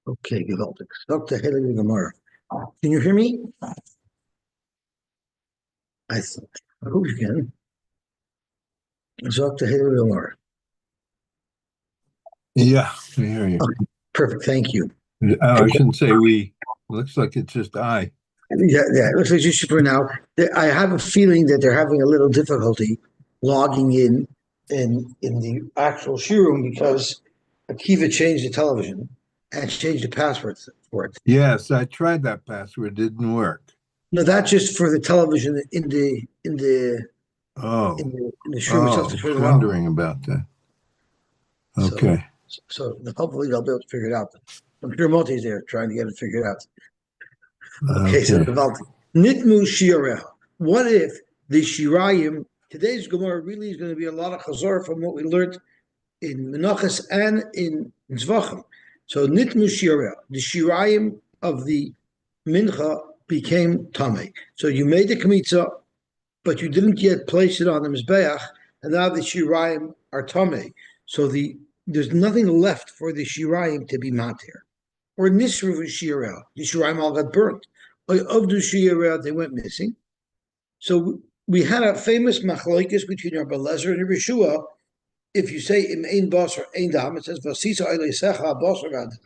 Okay, geweldig. Dr. Haley Gemara. Can you hear me? I hope you can. Dr. Haley Gemara. Yeah, I hear you. Okay, perfect. Thank you. Oh, I shouldn't say we. Looks like it's just I. Yeah. It looks like just for now. I have a feeling that they're having a little difficulty logging in the actual showroom because Akiva changed the television and changed the password for it. Yes, I tried that password. Didn't work. No, that's just for the television Oh, in the showroom oh, itself I to was turn it on. wondering about that. So, Okay. so hopefully they'll be able to figure it out. I'm sure Monty's there trying to get it figured out. Okay, so Okay. Nitmu Shirah. What if the Shirayim, today's Gemara really is going to be a lot of chazor from what we learned in Menachos and in Zvachim. So Nitmu Shirah, the Shirayim of the Mincha became Tameh. So you made the Kmitza, but you didn't yet place it on the Mizbeach, and now the Shirayim are Tameh. So there's nothing left for the Shirayim to be matir. Or Nisru Shirah, the Shirayim all got burnt. Or Avdu Shirah, they went missing. So we had a famous machlokes between Rabbi Lezer and Rabbi Shua. If you say im ein basar ein dam, it says vasisa eilesecha basar ad.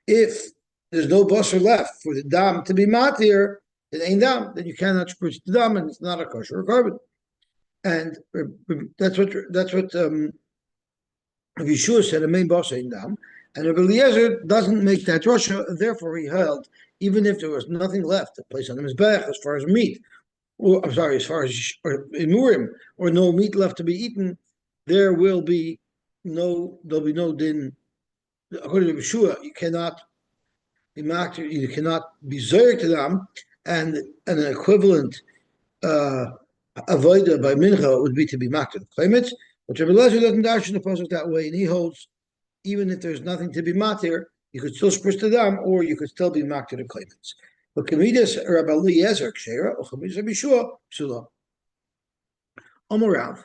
If there's no basar left for the dam to be matir, then ein dam, then you cannot spritz the dam, and it's not a kosher or carbon. And that's what Yeshua said, a main boss ain't down. And Rabbi Eliezer doesn't make that Russia, therefore he held, even if there was nothing left to place on the Mizbech as far as meat, or I'm sorry, as far as Imurim, or no meat left to be eaten, there'll be no din. According to Yeshua, you cannot be zayir to them, and an equivalent avoida by mincha would be to be maked to the claimants. But Rabbi Lezer doesn't dash in the process that way, and he holds even if there's nothing to be matir, you could still spritz the dam, or you could still be maked to the claimants. But Kamidas Rabbi Eliezer Kshera or Kamidas Rabbi Shua Psula. Amarav,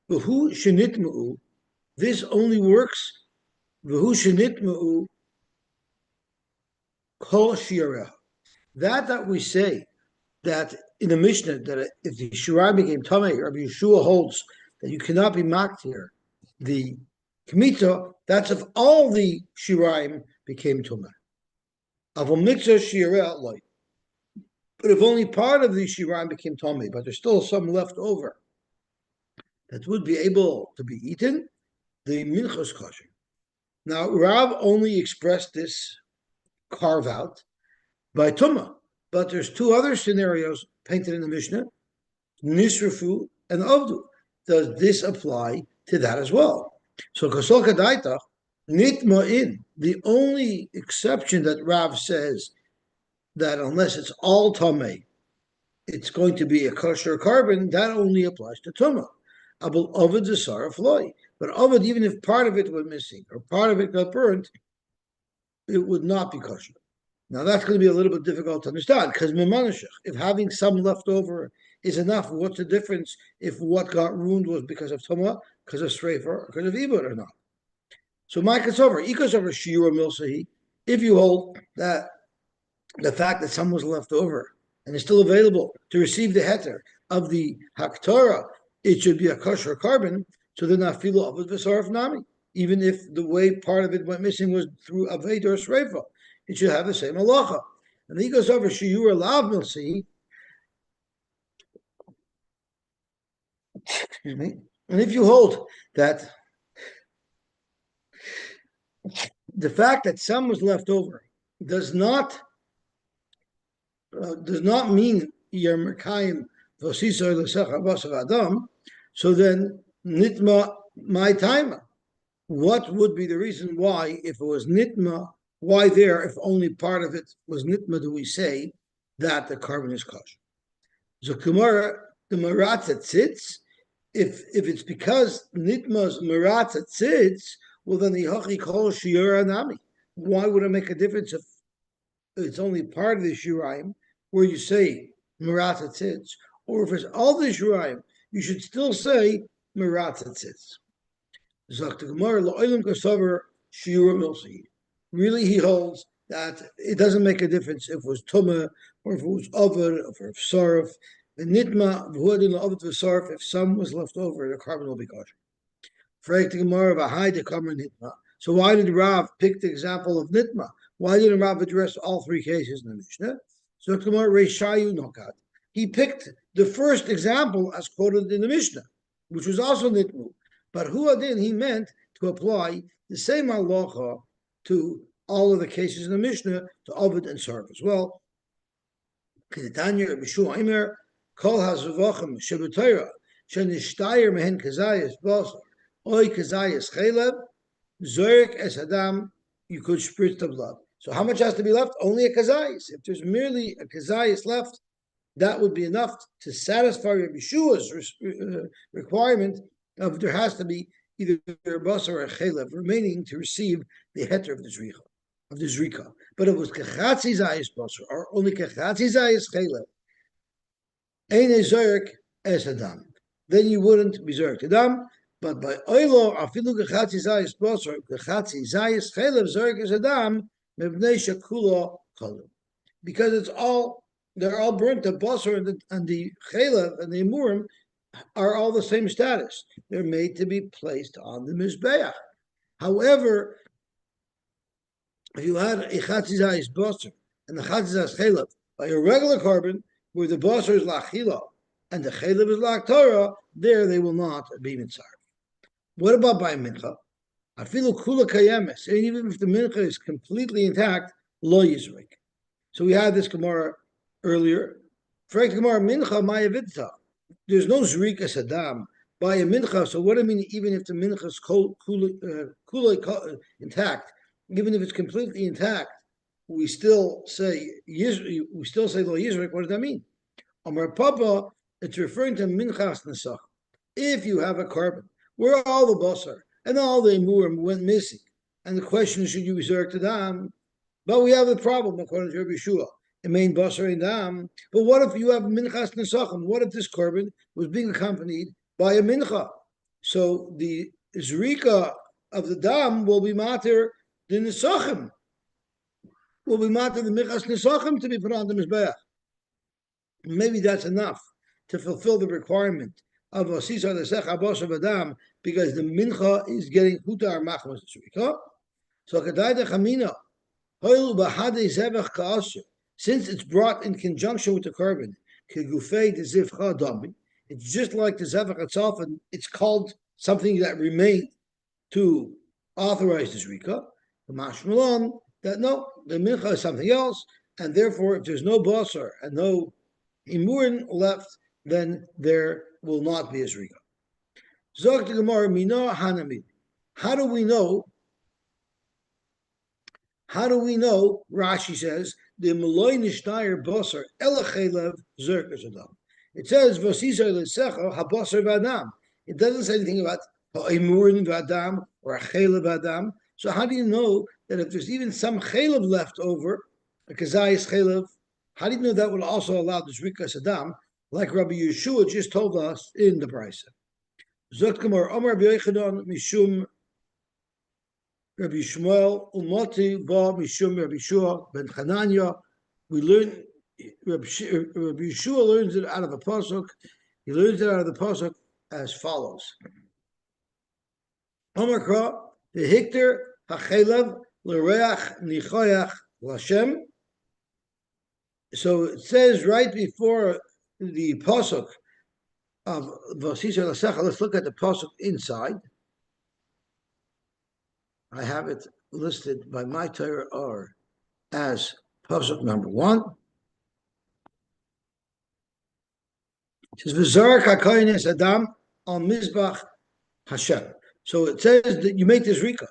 v'hu shenitmu. This only works. V'hu shenitmu kol shira. That we say that in the Mishnah that if the Shirah became Tameh, Rabbi Yeshua holds that you cannot be maktir the Kmita, that's if all the Shiraim became Tumah. Of a mixer Shirah light. But if only part of the Shiraim became Tumah, but there's still some left over that would be able to be eaten, the Minchos kosher. Now, Rav only expressed this carve out by Tumah, but there's two other scenarios painted in the Mishnah, Nisrafu and Avdu. Does this apply to that as well? So Kasol Kadaitach, Nitma'in, the only exception that Rav says that unless it's all Tameh, it's going to be a kosher carbon, that only applies to Tumah. Abul Ovid the Saraf Loy. But Ovid, even if part of it went missing or part of it got burnt, it would not be kosher. Now that's going to be a little bit difficult to understand because if having some left over is enough, what's the difference if what got ruined was because of Tumah, because of Sreifer, or because of Ibud or not? So my over, Ikos over Shiura Milsahi, if you hold that the fact that some was left over and is still available to receive the heter of the Haktorah, it should be a kosher carbon, so then Afilu Avad V'Saraf Nami. Even if the way part of it went missing was through Aved or Sreifa, it should have the same halacha. And he goes over Shiura Lav Milsi. Excuse me. And if you hold that the fact that some was left over does not mean you're Merkayim Vosisa L'Secha Basav Adam, so then Nitma my timer. What would be the reason why, if it was Nitma, why there, if only part of it was Nitma, do we say that the carbon is kosher? So Kumara, the Maratza Tzitz, if it's because Nitma's Maratza Tzitz, well then the Hachi Kol Shiura Nami. Why would it make a difference if it's only part of the Shiraim, where you say Maratza Tzitz, or if it's all the Shiraim, you should still say Maratza Tzitz. Really, he holds that it doesn't make a difference if it was Tumah or if it was Ovid or if Sarf. The Nitma, V'huadin Ovid V'Sarf, if some was left over, the carbon will be kosher. Fragt the Gemara of a high the Nitma. So why did Rav pick the example of Nitma? Why didn't Rav address all three cases in the Mishnah? So the Gemara Reishayu Nokat. He picked the first example as quoted in the Mishnah, which was also Nitmu. But Huadin, he meant to apply the same halacha to all of the cases in the Mishnah, to Ovid and Sarf as well. Kedetanya B'Shu Aimer, Kol HaZavachim Shebetayra, Shenishtayir Mehen Kazayas Basar, Oy Kazayas Chelev, Zorik Es Adam, you could spritz the blood. So how much has to be left? Only a Kazayas. If there's merely a Kazayas left, that would be enough to satisfy Rabbi Shua's requirement of there has to be either a basar or a chelev remaining to receive the heter of the zrika. But if it was kechatzi zayis basar or only kechatzi zayis chelev, ein zerk es adam, then you wouldn't be zerk adam. But by oilo afilu kechatzi zayis basar, kechatzi zayis chelev zerk es adam mebnei shakula cholim, because they're all burnt. The basar and the chelev and the imurim are all the same status. They're made to be placed on the mizbeach. However, if you had a chatzizayis basar and the chatzizayis chelev by a regular carbon, where the basar is lachila and the chelev is lachtorah, there they will not be mitzar. What about by mincha? I feel kula kayemes, and even if the mincha is completely intact, lo yizrik. So we had this Gemara earlier. Frag Gemara mincha ma'avitza. There's no zrika sadam by a mincha. So what do I mean? Even if the mincha is intact, even if it's completely intact, we still say lo yizrik. What does that mean? Amar Papa, it's referring to minchas nesach. If you have a carbon where all the basar and all the imurim went missing, and the question is, should you resort to dam? But we have the problem according to Rabbi Shua. The main basar in dam. But what if you have minchas nesachim? What if this carbon was being accompanied by a mincha? So the zrika of the dam will be mater the nesachim. Will be mater the minchas nesachim to be put on the mizbeach. Maybe that's enough to fulfill the requirement of a sisa lesech abos of adam, because the mincha is getting hutar machmas zrika. So kadai de chamina hoil bahade zevach kaasher. Since it's brought in conjunction with the carbon, it's just like the zevach itself, and it's called something that remained to authorize the zrika. The mashmalan that no, the mincha is something else, and therefore, if there's no basar and no imurin left, then there will not be a zrika. Zog the Gemara mina hanami. How do we know? Rashi says the Malay Nishtayr Basar Elachelev Zerkas Adam. It says Vasisa Lesecha Habasar Vadam. It doesn't say anything about Imurin Vadam or a Chelev Vadam. So how do you know that if there's even some Chelev left over, a Kazayas Chelev, how do you know that will also allow the Zrikas Adam, like Rabbi Yeshua just told us in the Brisa? Zot Gemara Amar Rabbi Yochanan Mishum Rabbi Shmuel Umoti Ba Mishum Rabbi Shua Ben Chananya. We learn Rabbi Yeshua learns it out of a pasuk. He learns it out of the pasuk as follows: Amakra the Hikter Hachelev L'Reach Nichoyach L'Hashem. So it says right before the pasuk of Vasisa L'Secha. Let's look at the pasuk inside. I have it listed by my Torah or as pasuk number 1. It says V'zarak HaKohenes Adam al Mizbach Hashem. So it says that you make this rika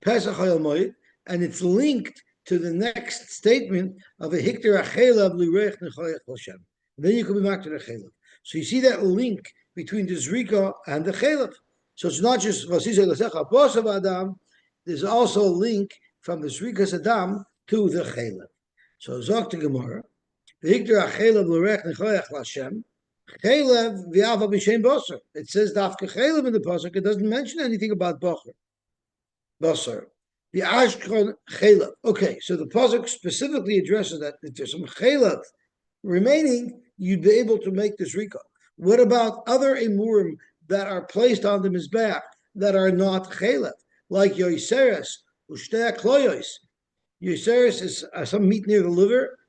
Pesach Hayal Moed, and it's linked to the next statement of a Hikter Achelav L'Reich Nechoyach Hashem. Then you can be back to the Chelav. So you see that link between the Zrika and the Chelav. So it's not just Vasisa L'Secha Posav Adam. There's also a link from the Zrikas Adam to the Chelev. So Zok the Gemara, the Hikter Achelev L'Reich Nechoyach L'Hashem, Chelev V'Ava B'Shem Basar. It says Dafka Chelev in the pasuk. It doesn't mention anything about Basar. The Ashkon Chelav. Okay, so the pasuk specifically addresses that if there's some Chelav remaining, you'd be able to make this rika. What about other emurim that are placed on the mizbeach that are not chelev, like yoiseres, ushtei kloyos? Yoiseres is some meat near the liver,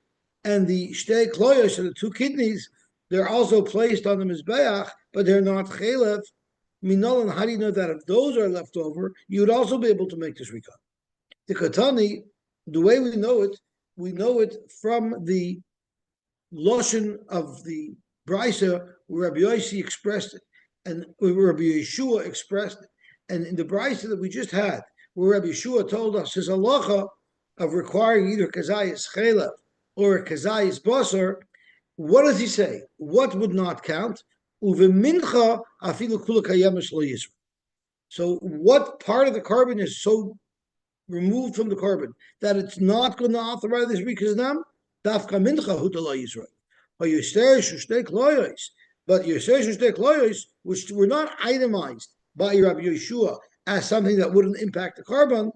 and the shtei kloyos, or the two kidneys, they're also placed on the mizbeach, but they're not chelev. Minolan, how do you know that if those are left over, you would also be able to make this rika? The katani, the way we know it from the Lashon of the Brisa, where Rabbi Yosy expressed it, and where Rabbi Yeshua expressed it. And in the Brisa that we just had, where Rabbi Yeshua told us his halacha of requiring either kazayas chelav or kazayas basar, what does he say? What would not count? Uvemincha afilu kula kayemes lo yisra. So what part of the carbon is so removed from the carbon that it's not going to authorize this rikazam? Dafka mincha hutala Yisrael. But Yoser Shushtek Loyos, which were not itemized by Rabbi Yeshua as something that wouldn't impact the carbon,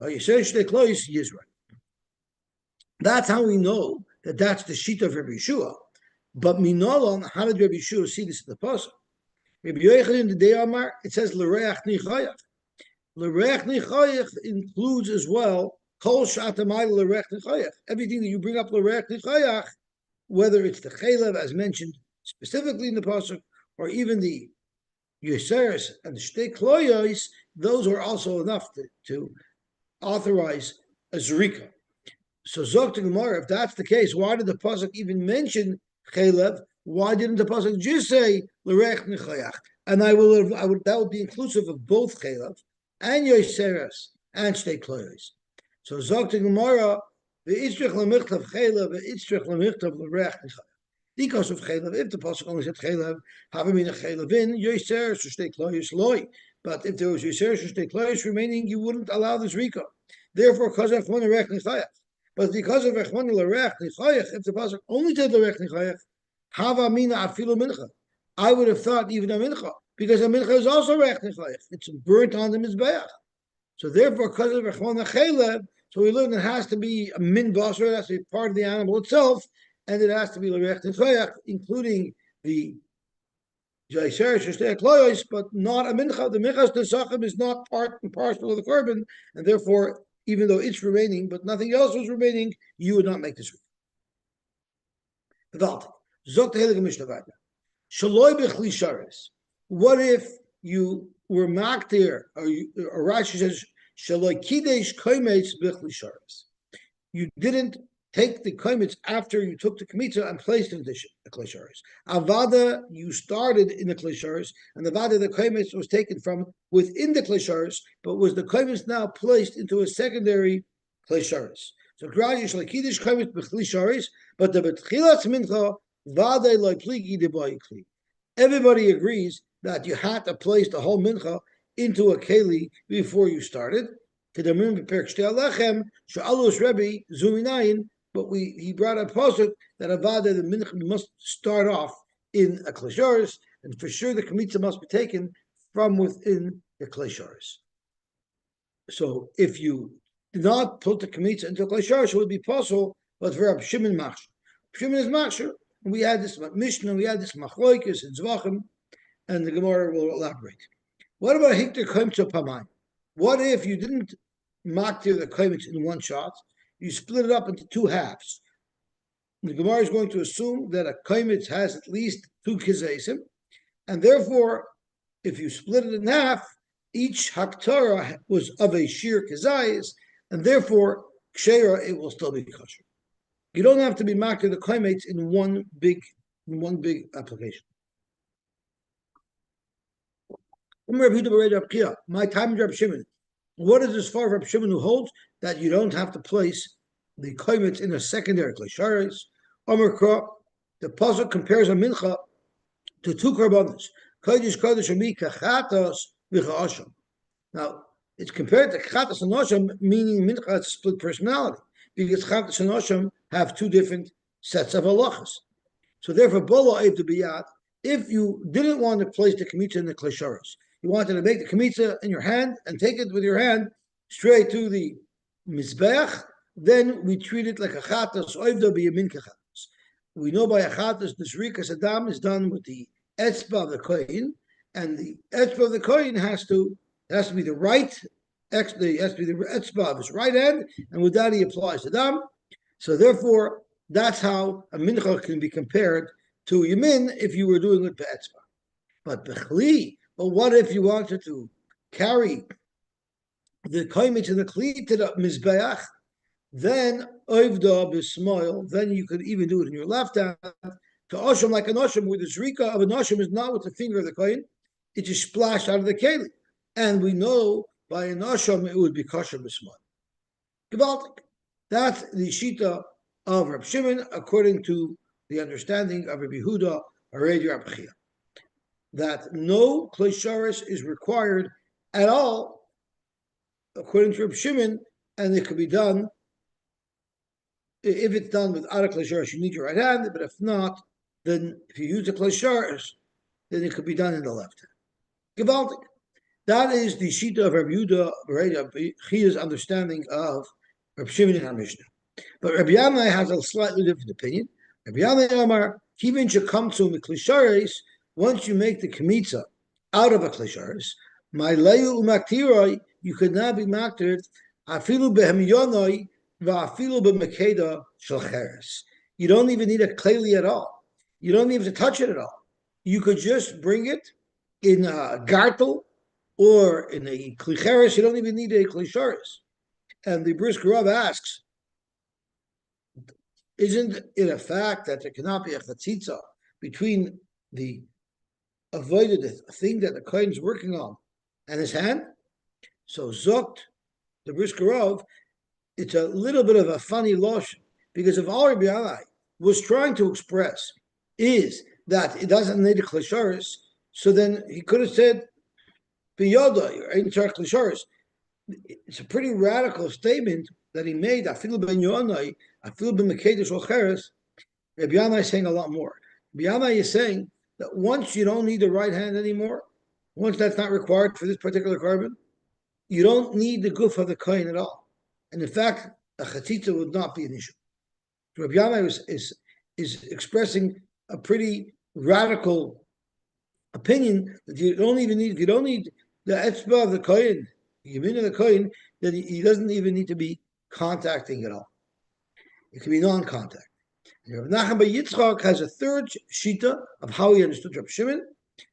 Yoser Shushtek Loyos Yisrael. That's how we know that that's the sheet of Rabbi Yeshua. But Minolon, how did Rabbi Yeshua see this in the pasuk? Rabbi Yochanan in the Day Amar, it says L'reach Nichayach. L'reach Nichayach includes as well Kol Shatamai L'reach Nichayach. Everything that you bring up L'reach Nichayach, whether it's the chelav as mentioned specifically in the pasuk, or even the yoseres and the shtei kloyos, those are also enough to authorize a zrika. So zok to Gemara, if that's the case, why did the pasuk even mention chelav? Why didn't the pasuk just say l'rech nechayach? And that would be inclusive of both chelav and yoseres and shtei kloyos. So zok to Gemara, because of chelav, if the pasuk only said chelav, having a chelav in yoser shtei kloyos loy. But if there was yoser shtei kloyos remaining, you wouldn't allow this rika. Therefore, because of echmon l'rech nechayach. But because of echmon l'rech nechayach, if the pasuk only said l'rech nechayach, hava mina afilu mincha. I would have thought even a mincha, because a mincha is also rech nechayach. It's burnt on the mizbeach. So therefore, because of echmon chelav, so we learn it has to be a min basar, it has to be part of the animal itself, and it has to be l'rech nechayach, including the jaiser shtei kloyos, but not a mincha. The minchas tesachim is not part and parcel of the carbon, and therefore, even though it's remaining, but nothing else was remaining, you would not make this. What if you were maktir, or Rashi says, you didn't take the kometz after you took the kmitza and placed it in the klesharis. Avada, you started in the klesharis, and the vada, the kometz was taken from within the klesharis, but was the kometz now placed into a secondary klesharis. So gradually, shalakidish kometz b'chlisharis, but the betchilas mincha vada loy pligi deboy kli. Everybody agrees that you had to place the whole mincha into a keli before you started. But he brought a pasuk that avada the mincha must start off in a klesharis, and for sure the kmitza must be taken from within the klesharis. So if you did not put the kmitza into a klesharis, it would be possible, but for Rab Shimon machshir. Shimon is machshir, and we had this Mishnah, we had this machloikis and zvachim, and the Gemara will elaborate. What about hikter koimtza pamayim? What if you didn't maktir the kometz in one shot? You split it up into two halves. The Gemara is going to assume that a kometz has at least two kizaysim, and therefore, if you split it in half, each haktara was of a sheer kizayis, and therefore, kshera, it will still be kosher. You don't have to be maktir the kometz in one big application. My time, Rab Shimon. What is as far as Rab Shimon who holds that you don't have to place the kometz in a secondary klesharis? Omer, the pasuk compares a mincha to two karbanos. Kodesh kodesh ami kachatos v'cha'asham. Now it's compared to kachatos and asham, meaning mincha has a split personality, because kachatos and asham have two different sets of halachas. So therefore, bola ev to biyat. If you didn't want to place the kmitza in the klesharis, you wanted to make the kmitza in your hand and take it with your hand straight to the mizbeach, then we treat it like a chatas oivda biyamin kechatas. We know by a chatas the shrikas adam is done with the etzba of the kohen, and the etzba of the kohen has to be the right has to be the etzba of his right hand, and with that he applies the dam. So therefore, that's how a mincha can be compared to yamin if you were doing it be'etzba. But bechli, but what if you wanted to carry the koimich and the kli to the mizbeach? Then oivda b'smoil. Then you could even do it in your left hand to osham like an osham, where the zrika of an osham is not with the finger of the kohen; it just splashed out of the keli. And we know by an osham it would be kosher b'smoil. Gewaltig. That's the shita of Reb Shimon according to the understanding of Rabbi Yehuda or Rabbi Chia, that no klei is required at all according to Reb Shimon, and it could be done. If it's done without a klei you need your right hand. But if not, then if you use the klei then it could be done in the left hand. Gewaltig. That is the shita of Rabbi Yehuda, Rabbi Chia's understanding of Rabbi Shimon in our Mishnah. But Rabbi Yannai has a slightly different opinion. Rabbi Yannai Amar, Kivin shekamtzu miklisharis, once you make the kemitza out of a klisharis, my leyu umaktiroi, you could not be maktired, afilu behemiyonoi, va'afilu b'mekeda shalcheres. You don't even need a kleli at all. You don't even have to touch it at all. You could just bring it in a gartel or in a klicheres. You don't even need a klisharis. And the Brisker Rav asks, isn't it a fact that there cannot be a chatzitza between the avoided thing that the kohen is working on and his hand? So zokt, the Brisker Rav, it's a little bit of a funny lotion, because if all Rabbi Yannai was trying to express is that it doesn't need a klisharis, so then he could have said biyoda or ein tzarich klisharis. It's a pretty radical statement that he made. Afilu ben Yonai, afilu ben Mekedesh Olcheres. Rabbi Yannai is saying a lot more. Rabbi Yannai is saying that once you don't need the right hand anymore, once that's not required for this particular carbon, you don't need the guf of the kohen at all. And in fact, a chatzitza would not be an issue. Rabbi Yannai is expressing a pretty radical opinion that you don't even need. If you don't need the etzba of the kohen, the yamin of the kohen, then he doesn't even need to be contacting at all. It can be non-contact. Rav Nachman bar Yitzchak has a third shita of how he understood Reb Shimon,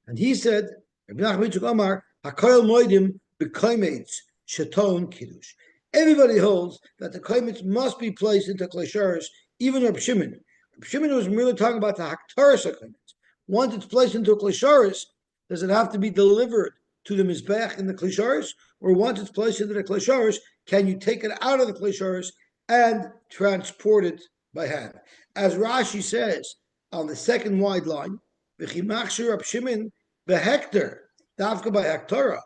and he said, Rav Nachman bar Yitzchak Amar, HaKoil Moedim b'koimetz sheton kiddush. Everybody holds that the koimetz must be placed into klei, even Reb Shimon. Reb Shimon was merely talking about the haktaras of koimetz. Once it's placed into a klei, does it have to be delivered to the mizbech in the klei, or once it's placed into the klei, can you take it out of the klei and transport it by hand? As Rashi says on the second wide line, v'chimachshir Reb Shimon behekter dafka by haktara.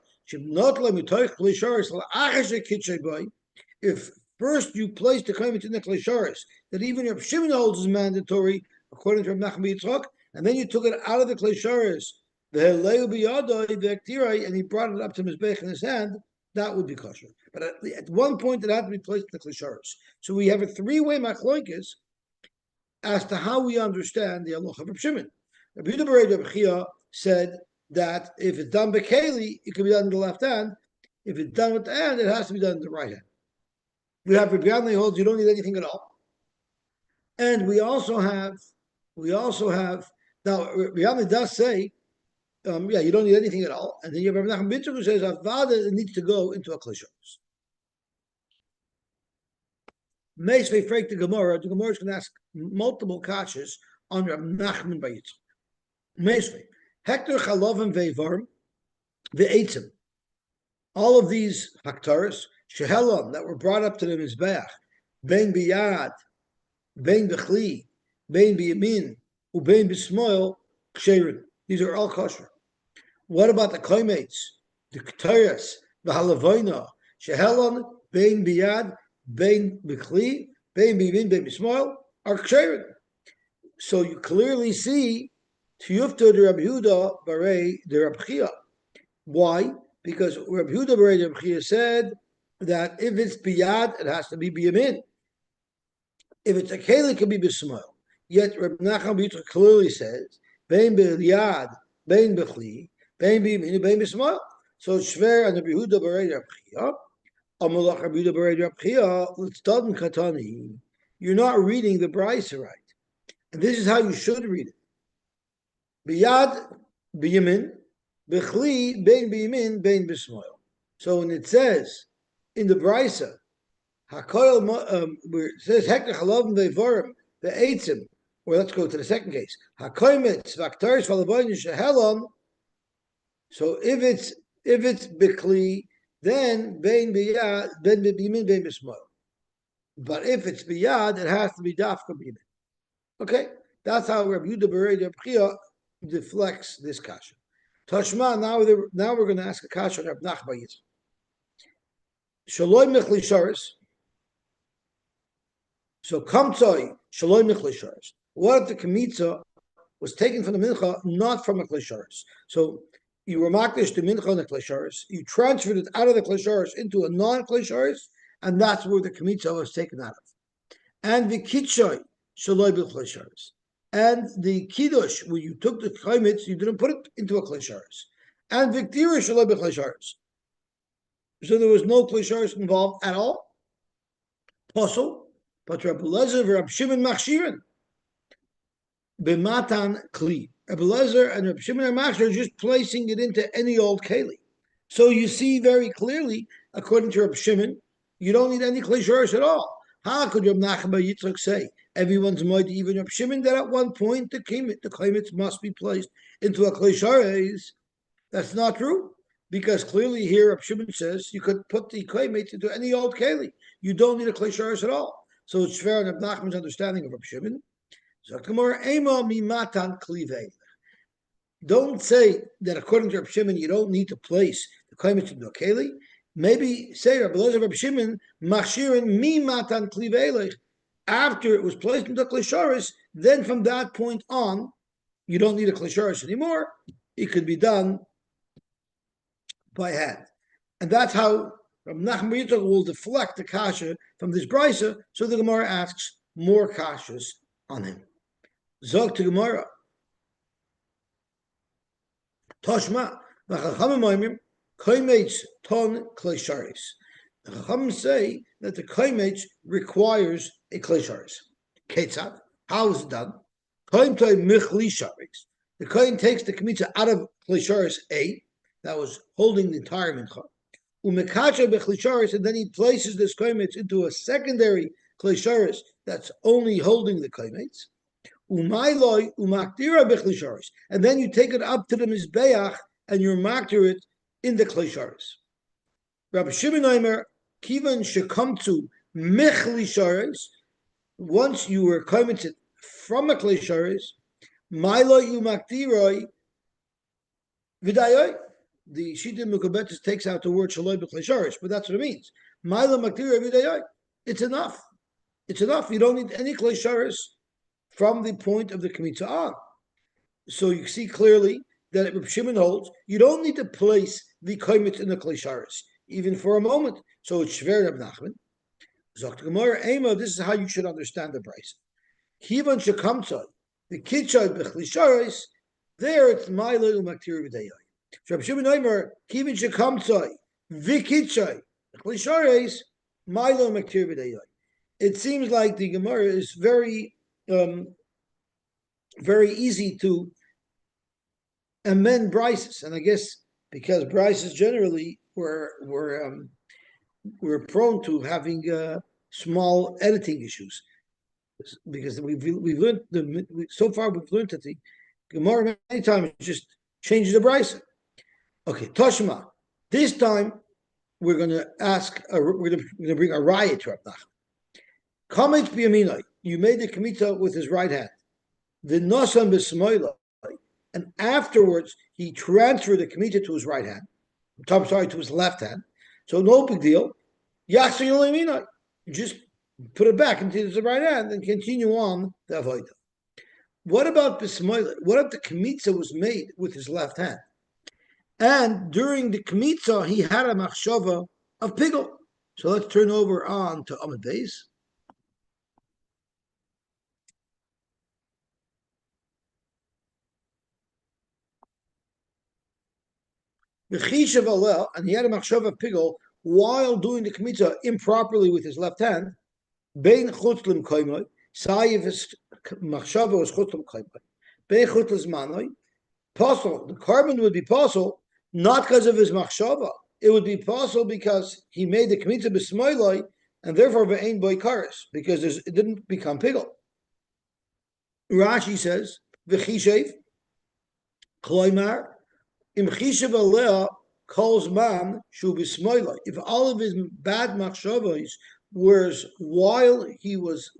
If first you place the koimet in the klei, that even Reb Shimon holds is mandatory according to Reb Nachman bar Yitzchak, and then you took it out of the klei, and he brought it up to mizbech in his hand, that would be kosher. But at one point, it had to be placed in the klei. So we have a three-way machlokes as to how we understand the halacha of Reb Shimon. Rabbi Yehuda bar Rabbi Chia said that if it's done b'keli, it can be done in the left hand. If it's done with the hand, it has to be done in the right hand. We have Rabbi Yannai holds you don't need anything at all, and we also have now Rabbi Yannai does say, you don't need anything at all, and then you have Rabbi Nachman bar Yitzchak who says avada needs to go into a klei. Meisvei freak the Gemara is going to ask multiple kashas on Rabbi Nachman bar Yitzchak. Meisvei hektar chalavim veivarm ve'etzim. All of these haktaras shehelam that were brought up to the mizbeach, bein biyad, bein bechli, bein biyamin, ubein b'smoil ksherin. These are all kosher. What about the koimetz, the ktaras, the halavoina, shehelam, bein biyad, bein b'chli, bein biyamin, bein b'smoil are ksherin? So you clearly see tiyufta de Rabbi Yehuda barei de Rabbi Chia. Why? Because Rabbi Yehuda bar Rabbi Chia said that if it's biyad, it has to be biyamin. If it's a keli, it can be bismoil. Yet Reb Nachman Yitzchak clearly says, bein biyad, bein bechli, bein biyamin, bein bismoil. So it's shver and the Yehuda b'rei Reb Chia. Amalach Reb Yehuda b'rei Reb Chia. Let's done katani. You're not reading the brisa right, and this is how you should read it. Biyad biyamin, bechli bein biyamin, bein bismoil. So when it says in the brisa, Hakoil, where it says Hekach Halavim Ve'vorim Ve'etzim, or let's go to the second case. Hakoimitz Vaktaris Valavoyin Shehelon. So if it's Bikli, then Bein Biyad, Ben Bimin, Bein Bismoil. But if it's Biyad, it has to be Dafka Bimin. Okay, that's how Rabbi Yehuda B'rei Reb Chia deflects this kasha. Tashma. Now we're going to ask a kasha on Reb Nachman Yitzchak. Shaloi Mechli Sharis. So kamtzoi shaloi michlisharis. What if the kamitza was taken from the mincha, not from a klisharis? So you were makdish to mincha and a klisharis. You transferred it out of the klisharis into a non-klisharis, and that's where the kamitza was taken out of. And the kitchoy shaloi b'klisharis. And the kiddush, where you took the chaymitz, you didn't put it into a klisharis. And viktira shaloi b'klisharis. So there was no klisharis involved at all. Puzzle. But Rabbi Lezer and Rabbi Shimon machshirin b'matan kli. Rabbi Lezer and Rabbi Shimon are machshir, just placing it into any old keli. So you see very clearly, according to Rabbi Shimon, you don't need any klisharis at all. How could Rabbi Nachman Yitzchak say everyone's might, even Rabbi Shimon, that at one point the kaimitz must be placed into a klisharis? That's not true. Because clearly here Rabbi Shimon says you could put the kaimitz into any old keli. You don't need a klisharis at all. So it's fair in Reb Nachman's understanding of Reb Shimon. Don't say that according to Reb Shimon you don't need to place the kaimitz into a keli. Maybe say Reb Shimon machshirin mi matan kliveilech. After it was placed into klisharis, then from that point on, you don't need a klisharis anymore. It could be done by hand, and that's how Rabbi Nachman Yitzchak will deflect the kasha from this brisa, so the Gemara asks more kashas on him. Zog to Gemara. Toshma, v'chachamim oimrim, kaimetz ton kleisharis. The chachamim say that the kaimetz requires a kleisharis. Ketzad, how is it done? Kaim toy michli sharis. The kain takes the kmitza out of kleisharis A, that was holding the entire mincha. Umekacha bechlisharis, and then he places this kaimetz into a secondary klisharis that's only holding the kaimetz. Umayloi umaktira bechlisharis, and then you take it up to the mizbeach and you maktir it in the klisharis. Rabbi Shimon Omer kivan shekamtu mechlisharis. Once you were kaimetz from a klisharis, mayloi umaktiroi vidayoi. The Shita Mukabetis takes out the word Shaloi B'Chleisharish, but that's what it means. Ma'ila Maktira Vidayai. It's enough. It's enough. You don't need any Kleisharish from the point of the Kmitza on. So you see clearly that Reb Shimon holds you don't need to place the Kaimitz in the Kleisharish, even for a moment. So it's Shver Reb Nachman. Zokt Gemara Ema, this is how you should understand the Bryce. Kivan Shekamtzai, the Kitchai B'Chleisharish, there it's Ma'ila Maktira Vidayai. Rabbi Shimon Omer, Kivin Shekamtzai, Vikitchai, Klishares, Milo Maktir V'dayai. It seems like the Gemara is very easy to amend brises, and I guess because brises generally were prone to having small editing issues, because we've learned so far we've learned that the Gemara many times just changes the brisa. Okay, Toshma. This time we're going to bring a riot to Reb Nachman. Kametz b'yaminai. You made the kmitza with his right hand. The nosam b'smoilai, and afterwards he transferred the kmitza to his right hand. To his left hand. So no big deal. Yachzor yaminai. You just put it back into his right hand and continue on the avodah. What about b'smoilai? What if the kmitza was made with his left hand? And during the kmitza, he had a machshava of pigel. So let's turn over on to Amud Beis. And he had a machshava pigel while doing the kmitza improperly with his left hand. Bein chutzlim koimoi, sayiv his machshava was chutzlim koimoi. Bein chutzlim manoi, possible. The carbon would be possible not because of his machshava. It would be possible because he made the kmitza b'smoiloi, and therefore ve'ein boy karis, because it didn't become pigel. Rashi says v'chishev kloimar im chishev aleh calls man shu b'smoiloi. If all of his bad machshavos was while he was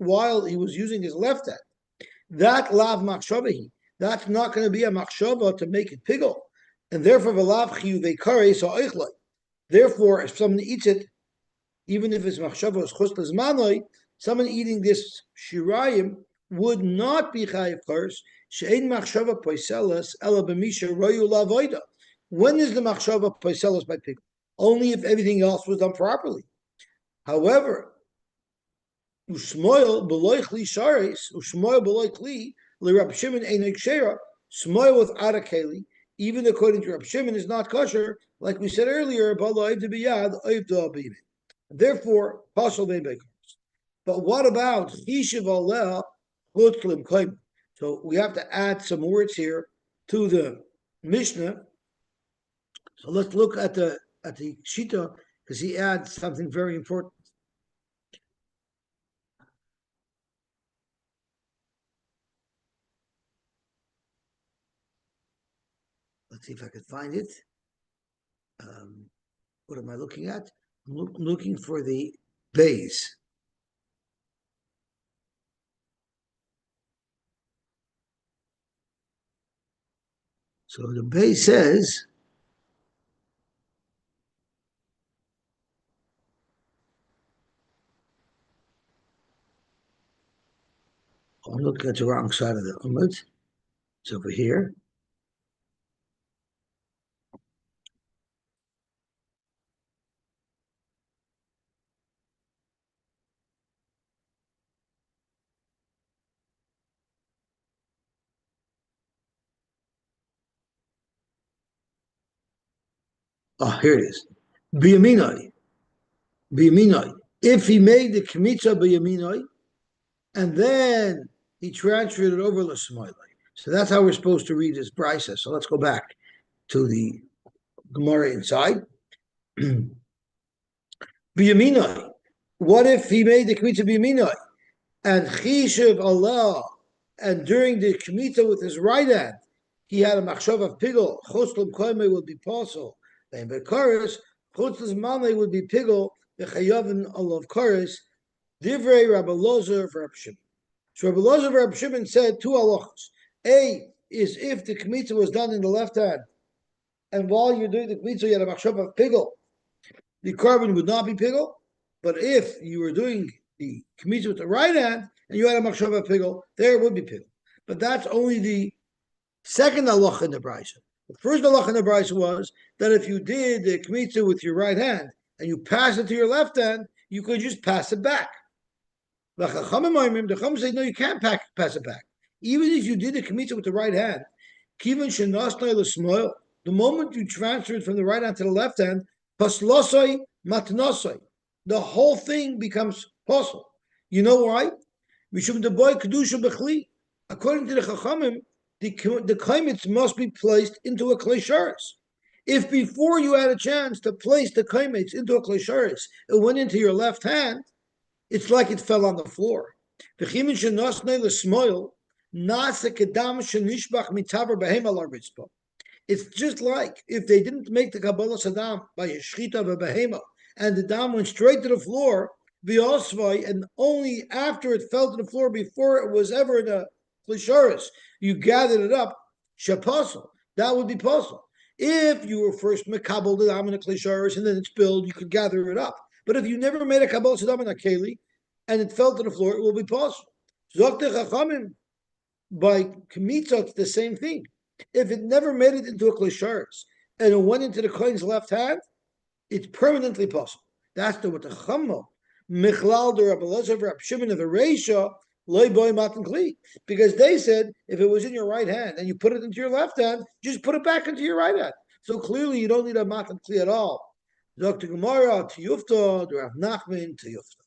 using his left hand, that lav machshavahi, that's not going to be a machshava to make it pigel, and therefore v'lav chiyuvei kares ha'oichloi. Therefore, if someone eats it, even if his machshava is chus manoi, someone eating this shirayim would not be chayiv kares. She'ein machshava poiselas ela b'misha royu lavoida. When is the machshava poiselas by pigel? Only if everything else was done properly. However, usmoil beloy kli sharis, usmoil beloy kli l'Rab Shimon einik shera, smoil without a keli, even according to Rab Shimon, is not kosher, like we said earlier. Therefore, possible bein bakers. But what about chishev aleh chutlim koim? So we have to add some words here to the Mishnah. So let's look at the Shita, because he adds something very important. Let's see if I can find it. What am I looking at? I'm looking for the base. So the base says, I'm looking at the wrong side of the Umud. It's over here. Oh, here it is. Biyaminoi. If he made the Kmitza Biyaminoi, and then he transferred it over L'Smoiloi. So that's how we're supposed to read this brisa. So let's go back to the Gemara inside. Biyaminoi. What if he made the Kmitza Biyaminoi? And Chishev Allah, and during the Kmitza with his right hand, he had a machshav of pigel. Choslam koime would be possible. And bekaris, choslam mame would be pigel. The chayavin alav karis. Divrei Rabbi Lozer for Rabbi Shimon. So Rabbi Lozer for Rabbi Shimon said two halachos. A is if the kmitza was done in the left hand, and while you're doing the kmitza, you had a machshav of pigel, the carbon would not be pigel. But if you were doing the kmitza with the right hand, and you had a machshav of pigel, there would be pigel. But that's only the second halacha in the brisa. The first halacha in the brisa was that if you did the kmitza with your right hand, and you pass it to your left hand, you could just pass it back. The Chacham say, no, you can't pass it back. Even if you did the kmitza with the right hand, the moment you transfer it from the right hand to the left hand, paslosai matnosai, the whole thing becomes possible. You know why? According to the Chachamim, the kaimitz must be placed into a klesharis. If before you had a chance to place the kaimitz into a klesharis, it went into your left hand, it's like it fell on the floor. It's just like if they didn't make the Kabbalah Saddam by a shchita of a behema, and the dam went straight to the floor, and only after it fell to the floor, before it was ever in a klisharis, you gathered it up, shaposel. That would be possible. If you were first mekabel the dam in a klisharis and then it spilled, you could gather it up. But if you never made a Kabbalah Saddam in a keli, and it fell to the floor, it will be possible. Zokte Chachamim, by Kmitza, it's the same thing. If it never made it into a Klisharis, and it went into the coin's left hand, it's permanently possible. That's the what the Chummo. Michlal the Rabbi Elazar Rabbi Shimon of the Reisha loy boy matan kli, because they said if it was in your right hand and you put it into your left hand, just put it back into your right hand. So clearly you don't need a matan kli at all. Dr. Gemara to Yufta, the Rav Nachman to Yufta.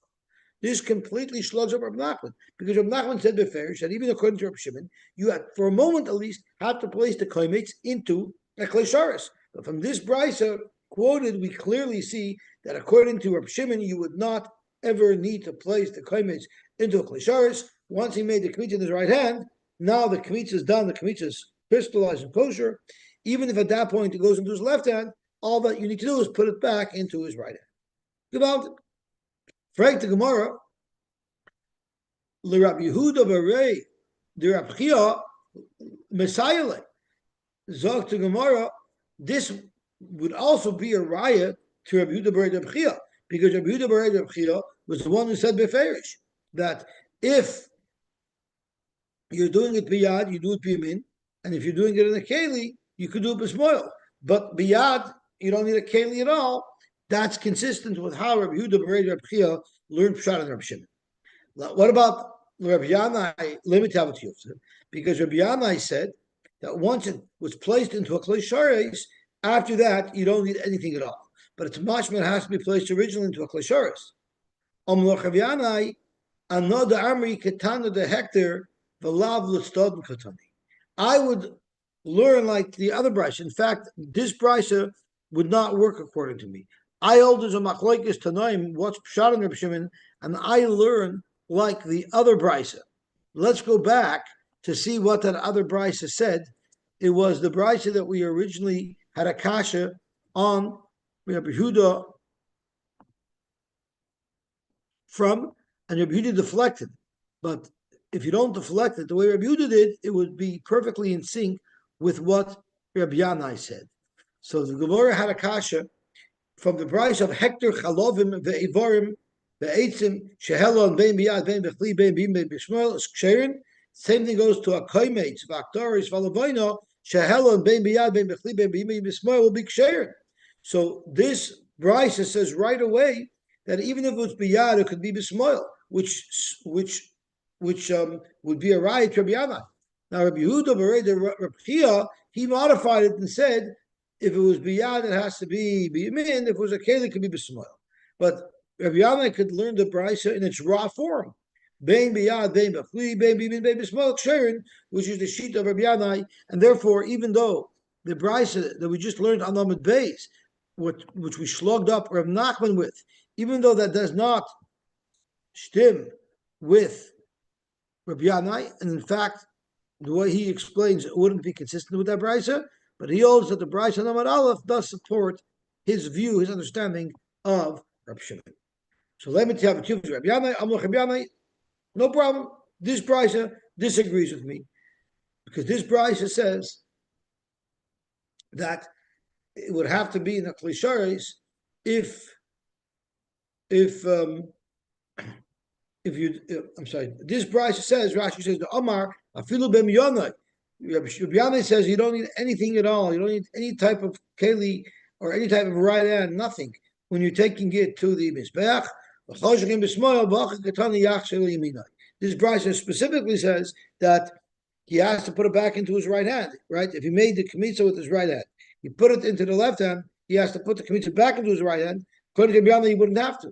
This completely slugs up Rav Nachman, because Rav Nachman said beferish that even according to Rav Shimon, you had, for a moment at least, have to place the koimitz into a klesharis. But from this brisa quoted, we clearly see that according to Rav Shimon, you would not ever need to place the koimitz into a klesharis. Once he made the kmitz in his right hand, now the kmitz is done, the kmitz is crystallized and kosher. Even if at that point it goes into his left hand, all that you need to do is put it back into his right hand. About Frank the Gemara, L'Rab Yehuda Barei, the Rab Chia, Messiah, Zog to Gemara, this would also be a riot to Rab Yehuda Barei Rab Chia, because Rab Yehuda Barei Rab Chia was the one who said beferish that if you're doing it biyad, you do it biyamin, and if you're doing it in a keli, you could do it b'smoil. But biyad, you don't need a keli at all. That's consistent with how Rabbi Yehuda Barei Rabbi Chia learned Pshat and Rabbi Shimon. What about Rabbi Yanai? Let me tell you, because Rabbi Yanai said that once it was placed into a klei shares, after that you don't need anything at all. But it's mashma has to be placed originally into a klei shares. Rabbi Yanai, another amri ketana the hector v'lav l'stodin katani. I would learn like the other brisa. In fact, this brisa would not work according to me. I hold as a machlokes tanaim what's pshat in Reb Shimon, and I learn like the other brisa. Let's go back to see what that other brisa said. It was the brisa that we originally had a kasha on Rabbi Yehuda from, and Rabbi Yehuda deflected. But if you don't deflect it the way Rabbi Yehuda did, it would be perfectly in sync with what Rabbi Yanai said. So the Gemara had a kasha from the price of Hector Chalovim ve'Ivorim ve'Eitzim Shehelon bein biyad bein bechli bein bim bein b'shmuel ksherin. Same thing goes to a koimetz v'aktoris v'alavoino Shehelon bein biyad bein bechli bein bim bein b'shmuel will be ksherin. So this brisa says right away that even if it was biyad, it could be b'shmuel, which would be a riot to Rabbi Yanai. Now Rabbi Yehuda Rabbi Chia, he modified it and said, if it was biyad, it has to be biyamin. If it was a keli, it could be b'smoil. But Rabbi Yanai could learn the brisa in its raw form. Bein biyad, bein b'chli, bein biyamin, bein b'smoil ksherin, which is the sheet of Rabbi Yanai. And therefore, even though the brisa that we just learned on Lamed Beis, which we slugged up Rav Nachman with, even though that does not stem with Rabbi Yanai, and in fact, the way he explains it wouldn't be consistent with that brisa, but he holds that the brisa Namad Aleph does support his view, his understanding of Rabbi Shimon. So let me tell you, Rabbi Yanai, Amlach Rabbi Yanai, no problem. This brisa disagrees with me, because this brisa says that it would have to be in a klisharis if you, I'm sorry, this brisa says, Rashi says, the Omar, afilu bem yonai. Rabbi Yanai says you don't need anything at all. You don't need any type of keli or any type of right hand, nothing. When you're taking it to the Mizbeach, this brisa specifically says that he has to put it back into his right hand, right? If he made the kmitza with his right hand, he put it into the left hand, he has to put the kmitza back into his right hand. According to Rabbi Yanai, he wouldn't have to.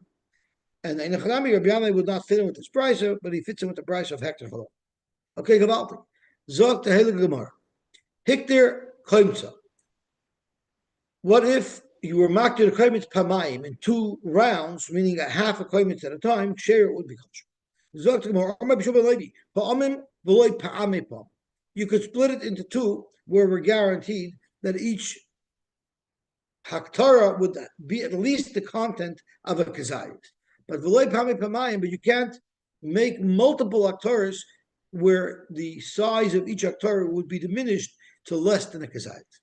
And in Echanami, Rabbi Yanai would not fit in with this brisa, but he fits in with the brisa of Hector Chalom. Okay, Gavalti. Zog to Helig Gemara. Hector Koimtza. What if you were makdir koimitz pamayim in 2 rounds, meaning a half a koimitz at a time? Share it would be kosher. Zog to Gemara. You could split it into 2, where we're guaranteed that each haktara would be at least the content of a kazayit. But you can't make multiple aktaras where the size of each aktar would be diminished to less than a kazayit.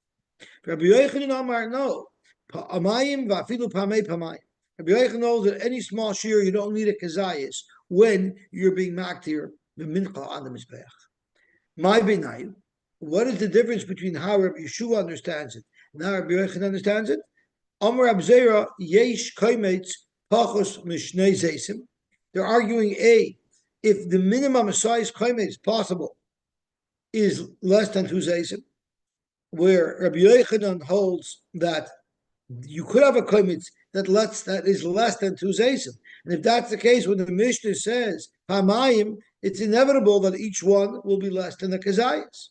Rabbi Yochanan Amar, no. Pa'amayim va'afilu pamei pamayim. Rabbi Yochanan knows that any small shear, you don't need a kazayis when you're being maktir the mincha on the mizbeach. My b'nai, what is the difference between how Rabbi Yeshua understands it and how Rabbi Yochanan understands it? Amar Abzera yesh koimetz pachos mishnei zeisim. They're arguing A, if the minimum size kaimetz possible is less than 2 zeisim, where Rabbi Yochanan holds that you could have a kaimetz that is less than 2 zeisim. And if that's the case, when the Mishnah says hamayim, it's inevitable that each one will be less than the kazayas.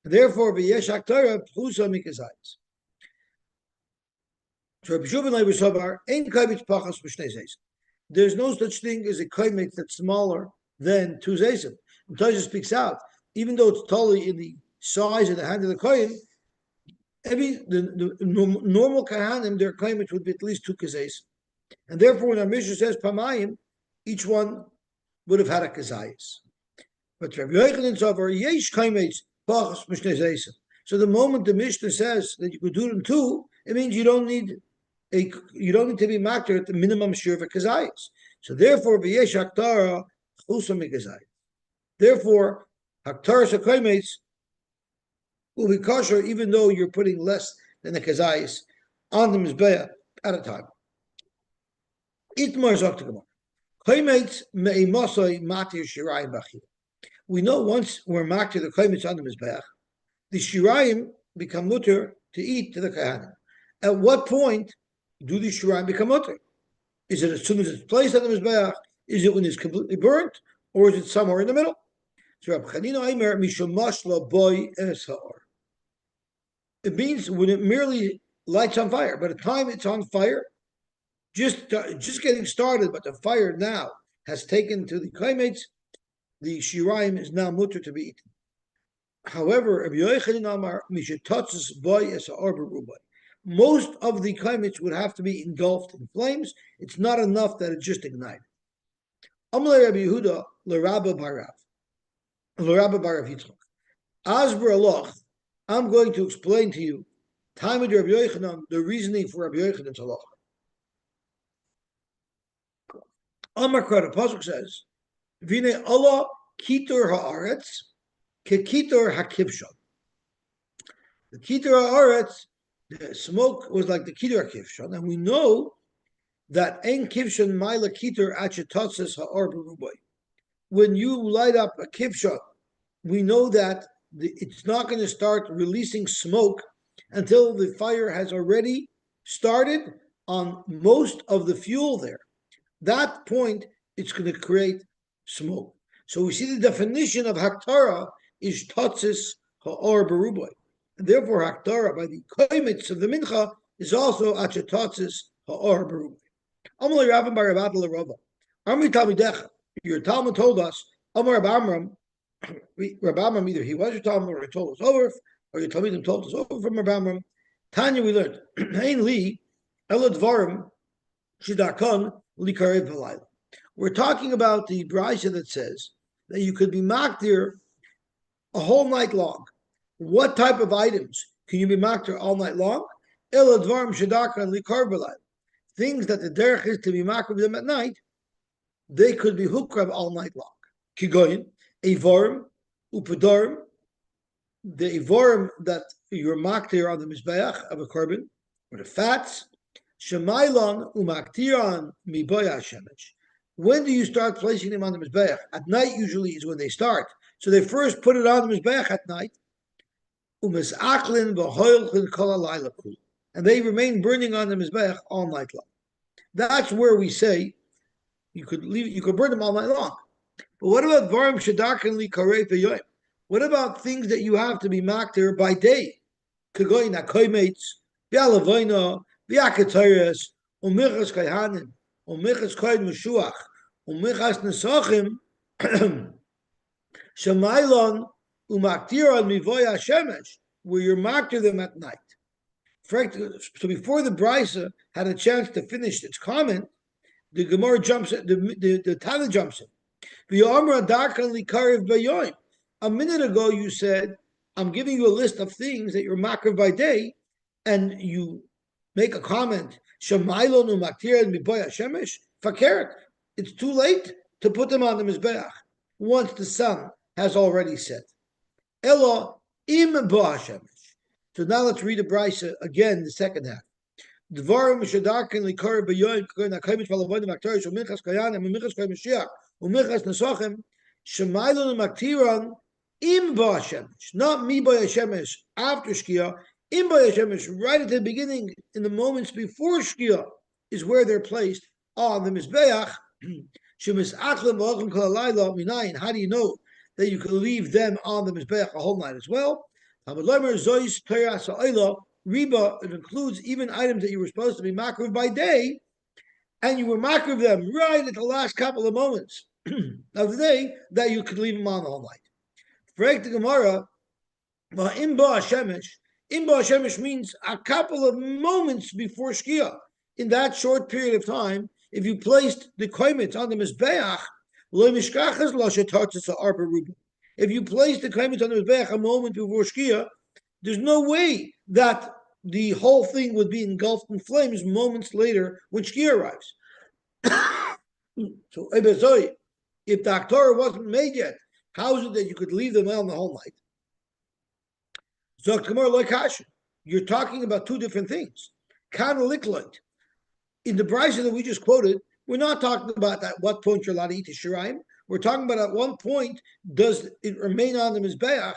Therefore, v'yesh haktara pchusa mikazayas. So Rabbi Shua ben Levi Savar, ein kaimetz pachas b'shnei zeisim. There's no such thing as a kaimetz that's smaller than 2 zeisim. And Tosha speaks out, even though it's totally in the size of the hand of the kohen, the normal kahanim, their kaimetz would be at least 2 kazayis. And therefore, when our Mishnah says pamayim, each one would have had a kazayis. But Rabbi Yochanan Savar, yesh kaimetz pachas b'shnei zeisim. So the moment the Mishnah says that you could do them 2, it means you don't need to be makter at the minimum share of a kazayis. So therefore, v'yesh haktara chusa mikazayis. Therefore, haktara sekaimetz will be kosher even though you're putting less than the kazayis on the mizbeah at a time. Itmar zoktagamar. Kaimetz me'imasoi matir shirayim b'achil. We know once we're makter the kaimetz on the mizbeah, the shirayim become mutter to eat to the kahanim. At what point do the shirayim become mutter? Is it as soon as it's placed on the mizbeach? Is it when it's completely burnt, or is it somewhere in the middle? So Rab Chanina Aimer Mishamashla boy eshaor. It means when it merely lights on fire. By the time it's on fire, just getting started, but the fire now has taken to the kaimetz, the shirayim is now mutter to be eaten. However, Rabbi Yochanan Amar Mishatatzis boy eshaor berubai. Most of the kaimetz would have to be engulfed in flames. It's not enough that it just ignited. Amalei Rabbi Yehuda l'Rabba Barav Yitzchak. Asber Aloch, I'm going to explain to you, time of Rabbi Yochanan, the reasoning for Rabbi Yochanan's halacha. Amar Kra, the pasuk says, "V'nei Allah kitur haaretz ke kitur hakivshon." The kitur haaretz, the smoke was like the kitur hakivshon, and we know that ein kivshon ma'ila kitur achetatzes ha'or berubai. When you light up a kivshon, we know that it's not going to start releasing smoke until the fire has already started on most of the fuel there. That point, it's going to create smoke. So we see the definition of haktara is tatzis ha'or berubai. And therefore, haktara by the kaimetz of the mincha is also achetatzis ha'or berubai. Amalei Rabban bar Rav Abba l'Rava. Amri Talmidecha. Your Talmud told us, Amar Rabbi Amram, Rabbi Amram, either he was your Talmud or he told us over, or your Talmidim told us over from Rabbi Amram. Tanya, we learned, Ein li, elad varim, shidakon, likarev v'layla. We're talking about the brisa that says that you could be makdir a whole night long. What type of items can you be makdir all night long? Elad varim, shidakon, likarev v'layla. Things that the derech is to be makdir them at night, they could be hukrav all night long. Kigoyin, evorim, upedorim, the evorim that you're maktir on the mizbeach of a korban, or the fats, shemailon umaktiran miboya shemesh. When do you start placing them on the mizbeach? At night usually is when they start. So they first put it on the mizbeach at night, umesaklin v'hoilchin kol halayla kul, and they remain burning on the mizbeach all night long. That's where we say you could burn them all night long. But what about varim shedakin li karei v'yoyim? What about things that you have to be maktir by day? Kagoyin hakoymetz, v'alavoyna, v'akatayres, u'michas kayhanim, u'michas koyin meshuach, u'michas nesachim, shemailon u'maktiran mivoya shemesh, where you're maktir them at night. So before the brisa had a chance to finish its comment, the Gemara jumps in, the Tana jumps in. A minute ago you said, I'm giving you a list of things that you're makriv by day, and you make a comment, it's too late to put them on the Mizbeach once the sun has already set. Elo im bo hashemesh. So now let's read the brisa again, the second half. Dvarim shedarkin likar b'yoyim k'koyin ha'kayim v'alavodim ha'ktoris u'minchas kayanim u'minchas koyin Mashiach u'minchas nesachim shemailon maktiran im ba'ashemesh, not mi ba'ashemesh after Shkia, im ba'ashemesh right at the beginning, in the moments before Shkia, is where they're placed on the Mizbeach. Shemisachlim v'ochem kol halayla minayin. How do you know that you can leave them on the Mizbeach a whole night as well? Reba, it includes even items that you were supposed to be makriv by day, and you were makriv them right at the last couple of moments of the day, that you could leave them on the whole night. Frek the Gemara, imba shemesh means a couple of moments before Shkia. In that short period of time, if you placed the koimets on the Mizbeach, if you placed the koimets on the Mizbeach a moment before Shkia, there's no way that the whole thing would be engulfed in flames moments later when Shkia arrives. So, if the Haftarah wasn't made yet, how is it that you could leave them on the whole night? So, you're talking about two different things. In the brisa that we just quoted, we're not talking about at what point you're allowed to eat the shiraim. We're talking about at one point does it remain on the Mizbeach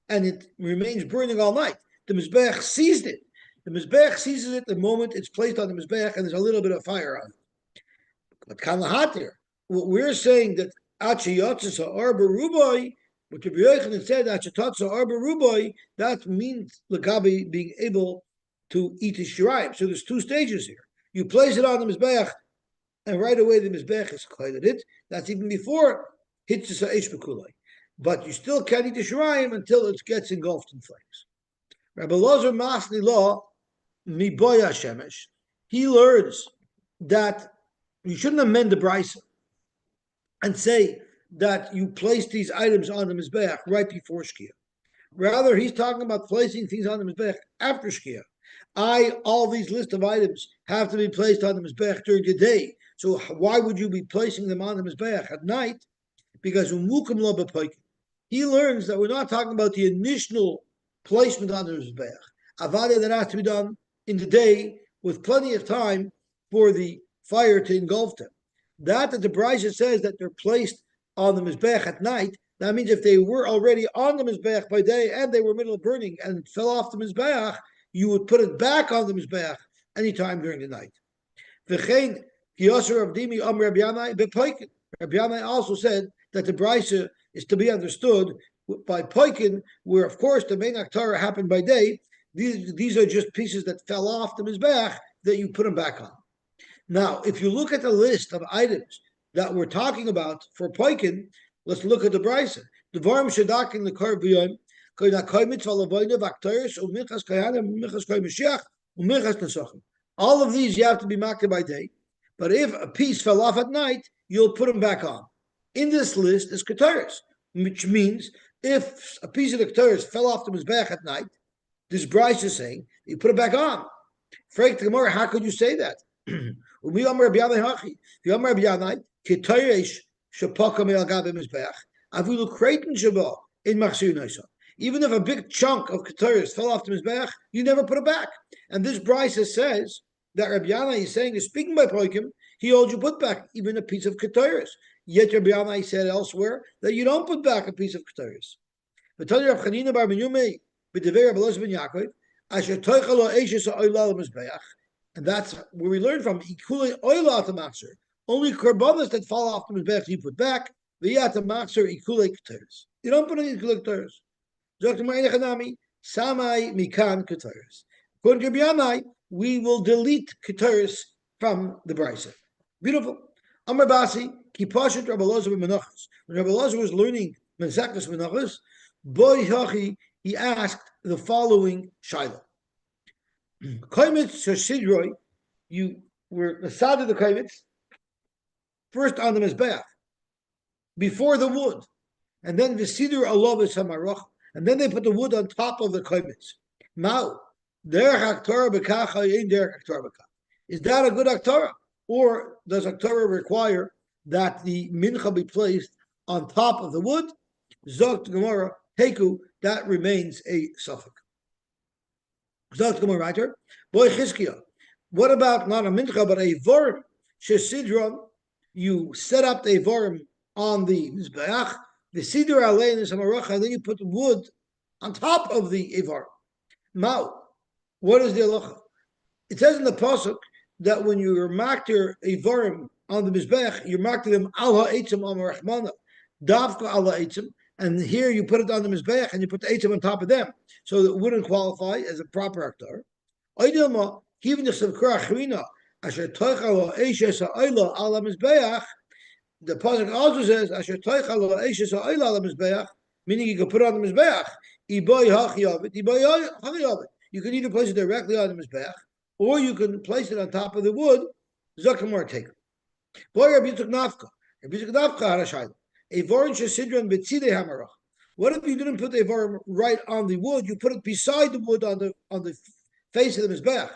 and it remains burning all night. The Mizbeach seized it. The Mizbeach seizes it the moment it's placed on the Mizbeach and there's a little bit of fire on it. But Kalahatir, what we're saying that Achayatzis Arba Rubai, what Rabbi Yochanan said, Achayatzis Arba Rubai, that means Lagabi being able to eat his shiraim. So there's two stages here. You place it on the Mizbeach, and right away the Mizbeach is cleared it. That's even before Hitzis Ha'esh B'kulai. But you still can't eat the shiraim until it gets engulfed in flames. Rabbi Lozer Masni Law, Miboya Shemesh, he learns that you shouldn't amend the brisa and say that you place these items on the Mizbeach right before Shkia. Rather, he's talking about placing things on the Mizbeach after Shkia. All these list of items have to be placed on the Mizbeach during the day. So why would you be placing them on the Mizbeach at night? Because he learns that we're not talking about the initial placement on the Mizbeach. Avada that has to be done in the day with plenty of time for the fire to engulf them. That the Brisa says that they're placed on the Mizbeach at night, that means if they were already on the Mizbeach by day and they were middle of burning and fell off the Mizbeach, you would put it back on the Mizbeach anytime during the night. V'chein Yosy of Dimi Rabbi Yanai bepoikin. Rabbi Yanai also said that the Brisa is to be understood by poikin, where of course the main Haftarah happened by day. These are just pieces that fell off the Mizbeach that you put them back on. Now, if you look at the list of items that we're talking about for poikin, let's look at the Brisa. The Dvarim shedakin l'kar b'yom, all of these you have to be marked by day. But if a piece fell off at night, you'll put them back on. In this list is Keteris, which means if a piece of the Keteris fell off the Mizbeach at night, this Bryce is saying, you put it back on. Freak the Gemara, how could you say that? Even if a big chunk of Keteris fell off the Mizbeach, you never put it back. And this Bryce says that Rabbi Yanai is saying, is speaking by Poikim, he holds you put back even a piece of Keteris. Yet Rabbi Yanai said elsewhere that you don't put back a piece of Keteris. And that's where we learn from. Only korbanos that fall off the Mizbeach you put back. You don't put any Keteris. According to Rabbi Yanai, we will delete Keteris from the Brisa. Beautiful. Amar Basi, Kipashat Rabbi Lozer Menachos. When Rabbi Lozer was learning Menachos Menachos, Boy Hachi, he asked the following Shiloh. Kaimitz Shashidroi, you were Masad of the Kaimitz, first on the Mizbeach, before the wood, and then the Siddur Alavis Hamarach, and then they put the wood on top of the Kaimitz. Mao, Derech Haftarah B'kach, Ein Derech Haftarah B'kach. Is that a good Haftarah? Or does Haftarah require that the mincha be placed on top of the wood? Zogt Gemara, Heku, that remains a suffix. Zogt Gemara writer, Boy Chizkiah, What about not a mincha, but a vorim? Shesidron, you set up the vorim on the mizbeach, the siddur alein is hamarocha, and then you put wood on top of the vorim. Mao, what is the halacha? It says in the pasuk that when you're makter a vorim on the mizbeach, you're makter them al ha'etzim am rachmana, davka al ha'etzim, and here you put it on the mizbeach and you put the etzim on top of them, so it wouldn't qualify as a proper aktar. Even the pasuk also says asher toichal ha'eshes ha'oila al mizbeach, meaning you can put it on the mizbeach. You can either place it directly on the mizbeach, or you can place it on top of the wood. Zakamar take. Boy, Rabbi Yitzchak Nafka. Rabbi Yitzchak Nafka had a shayla. A vorin shesidron betzidei hamarach. What if you didn't put the vorin right on the wood? You put it beside the wood on the face of the mizbeach,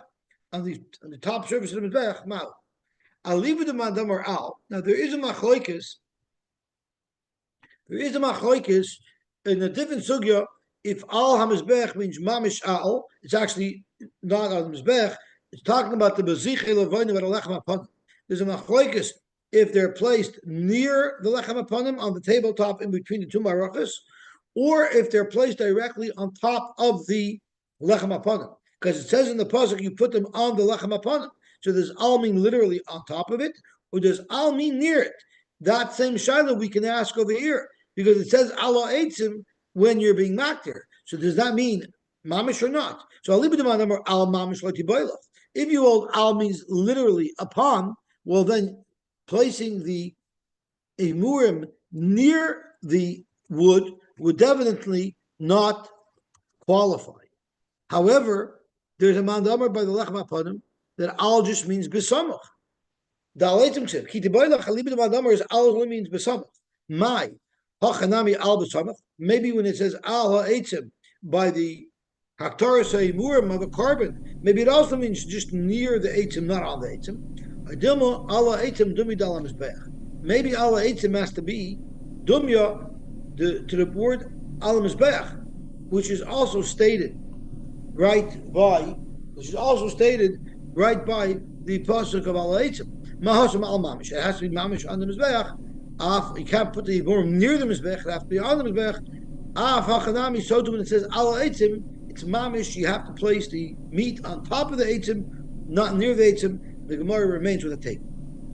on the top surface of the mizbeach. Mao. I'll leave it to madam or al. Now there is a machloikis. There is a machloikis in a different sugya. If al hamizbech means mamish al, it's actually not on the mizbech. It's talking about the bezich elavayim with a lechem upon. There's a machloikis if they're placed near the lechem upon on the tabletop in between the two marachas, or if they're placed directly on top of the lechem upon. Because it says in the pasuk you put them on the lechem upon. So does al mean literally on top of it, or does al mean near it? That same shaila we can ask over here, because it says ala eitzim when you're being makter. So does that mean mamish or not? So I'll leave it to my number al mamish lotiboilach. If you hold al means literally upon, well then placing the emurim near the wood would definitely not qualify. However, there's a mandamar by the lechem aponim that al just means besamach. The aleitim said, "Kitiboilach halibit mandamar is al only means besamach." My hachanami al besamach. Maybe when it says al ha'etzim by the haktorah say murim of a carbon, maybe it also means just near the etzim, not on the etzim. Adilma al ha'etzim dumi dalam mizbeach. Maybe al ha'etzim has to be dumya to the word al mizbeach, which is also stated right by the pasuk of al ha'etzim. Mahasam al mamish. It has to be mamish on the mizbeach. You can't put the Yiborim near the Mizbech, it has to be on the Mizbech. Hachanami, so when it says Al Eitzim, it's mamish, you have to place the meat on top of the Eitzim, not near the Eitzim. The Gemara remains with a tape.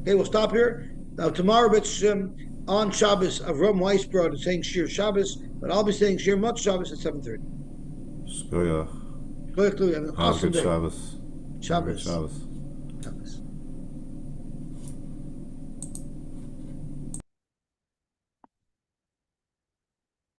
Okay, we'll stop here. Now tomorrow it's on Shabbos, Avram Weisbrod is saying Shir Shabbos, but I'll be saying Shir Mot Shabbos at 7:30. Shkoyach. Have an awesome day. Shabbos. Shabbos.